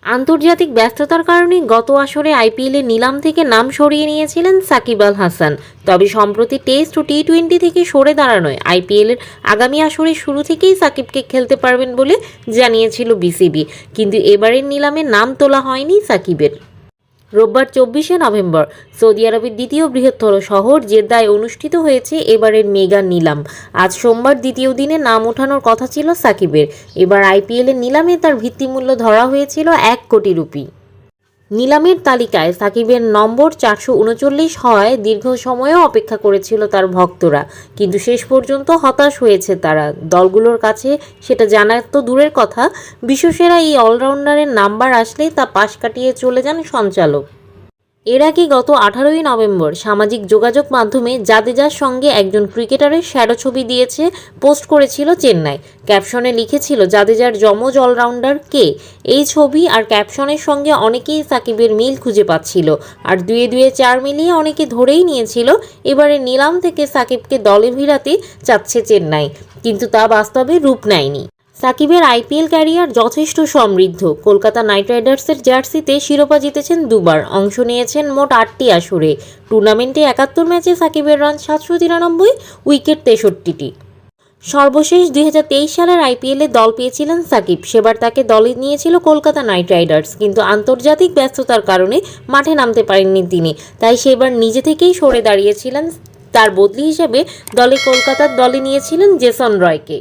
আন্তর্জাতিক ব্যস্ততার কারণে গত আসরে আইপিএলে নিলাম থেকে নাম সরিয়ে নিয়েছিলেন সাকিব আল হাসান। তবে সম্প্রতি টেস্ট ও টি-20 থেকে সরে দাঁড়ানোয় আইপিএলের আগামী আসরে শুরু থেকেই সাকিবকে খেলতে পারবেন বলে জানিয়েছিল বিসিবি। কিন্তু এবারের নিলামে নাম তোলা হয়নি সাকিবের। রোববার 24শে নভেম্বর সৌদি আরবের দ্বিতীয় বৃহত্তর শহর জেদ্দায় অনুষ্ঠিত হয়েছে এবারের মেগা নিলাম। আজ সোমবার দ্বিতীয় দিনে নাম ওঠানোর কথা ছিল সাকিবের। এবার আইপিএলের নিলামে তার ভিত্তিমূল্য ধরা হয়েছিল 1 কোটি রুপি। নিলামের তালিকায় সাকিবের নম্বর 439 হওয়ায় দীর্ঘ সময়ও অপেক্ষা করেছিল তার ভক্তরা, কিন্তু শেষ পর্যন্ত হতাশ হয়েছে তারা। দলগুলোর কাছে সেটা জানা তো দূরের কথা, বিশ্বসেরা এই অলরাউন্ডারের নাম্বার আসলেই তা পাশ কাটিয়ে চলে যান সঞ্চালক। এর আগে গত 18ই নভেম্বর সামাজিক যোগাযোগ মাধ্যমে জাদেজার সঙ্গে একজন ক্রিকেটারের শ্যাডো ছবি দিয়েছে পোস্ট করেছিল চেন্নাই। ক্যাপশনে লিখেছিল জাদেজার যমজ অলরাউন্ডার কে। এই ছবি আর ক্যাপশনের সঙ্গে অনেকেই সাকিবের মিল খুঁজে পাচ্ছিল, আর দুয়ে দুয়ে 4 মিলিয়ে অনেকে ধরেই নিয়েছিল এবারে নিলাম থেকে সাকিবকে দলে ভিড়াতে চাচ্ছে চেন্নাই, কিন্তু তা বাস্তবে রূপ নেয়নি। সাকিবের আইপিএল ক্যারিয়ার যথেষ্ট সমৃদ্ধ। কলকাতা নাইট রাইডার্সের জার্সিতে শিরোপা জিতেছেন দুবার, অংশ নিয়েছেন মোট 8টি আসরে। টুর্নামেন্টে 71 ম্যাচে সাকিবের রান 793, উইকেট 63টি। সর্বশেষ 2023 সালের আইপিএলে দল পেয়েছিলেন সাকিব। সেবার তাকে দলে নিয়েছিল কলকাতা নাইট রাইডার্স, কিন্তু আন্তর্জাতিক ব্যস্ততার কারণে মাঠে নামতে পারেননি তিনি। তাই সেবার নিজে থেকেই সরে দাঁড়িয়েছিলেন। তার বদলি হিসেবে কলকাতার দলে নিয়েছিলেন জেসন রয়কে।